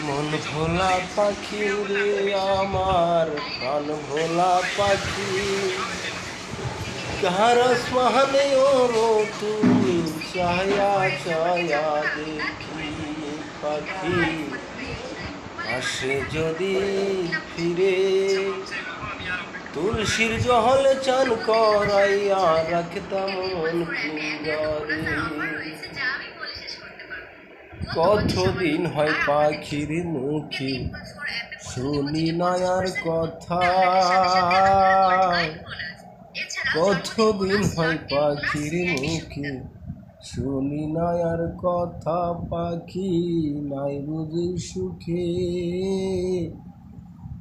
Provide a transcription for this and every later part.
মন ভোলা পাখি রে আমার প্রাণ ভোলা পাখি, কার আসমানে ওরো তুমি ছায়া ছায়া দেখি। পাখি আসে যদি ফিরে, তুলসীর জহলে চান করাইয়া রাখতাম মন পিঞ্জরে। কতদিন হয় পাখির মুখে শুনি না আর কথা, কতদিন হয় পাখির মুখে শুনি না আর কথা। পাখি নাই বুঝি সুখে,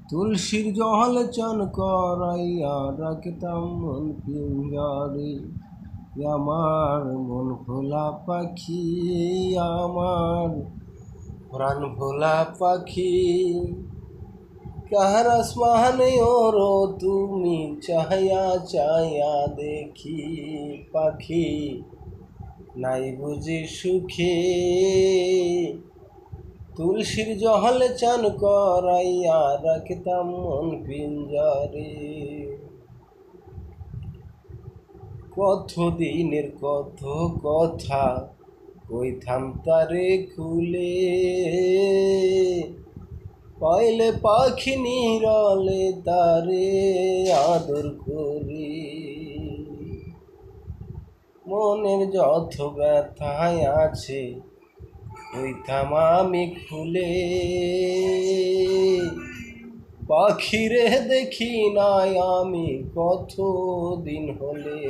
তুলসীর জল চান করাইয়া রাখতাম মন পিঞ্জরে। আমার মন ভোলা পাখি, আমার প্রাণ ভোলা পাখি, কার আসমানে ওরো তুমি চায়া চায়া দেখি। পাখি নাই বুঝি সুখে, তুলসীর জহলে চান করাইয়া রাখতাম মন পিঞ্জরে। কত দিনের কত কথা কইথাম তারে খুলে, পাইলে পাখি নিরলে তারে আদর করি। মনের যত ব্যথায় আছে কইথাম আমি খুলে, পাখিরে দেখি নাই আমি কত দিন হলে।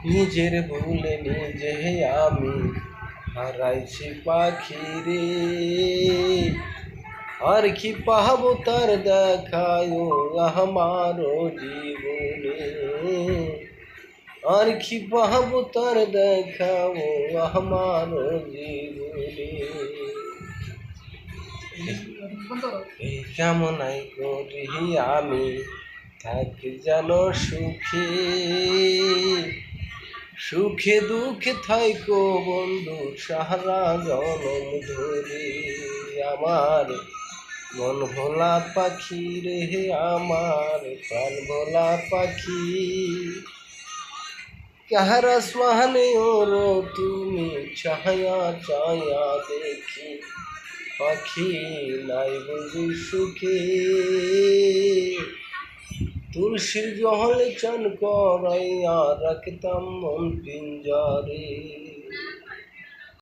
নিজের ভুলে নিজে আমি হারাইছি পাখিরে, আর কি পাবো তার দেখায় আমার জীবনে। আর কি পাবো তার দেখাও আমার জীবনে। এই কামনাই করি আমি থাকি যেন সুখে, সুখে দুঃখে থাইকো বন্ধু সারা জনম ধরে। আমার মন ভোলা পাখি রে, আমার প্রাণ ভোলা পাখি, কার আসমানে ওরো তুমি ছায়া ছায়া দেখি। পাখি নাই বুঝি সুখে, তুলসীর জহলে চান করাইয়া রাখতাম মন পিঞ্জরে।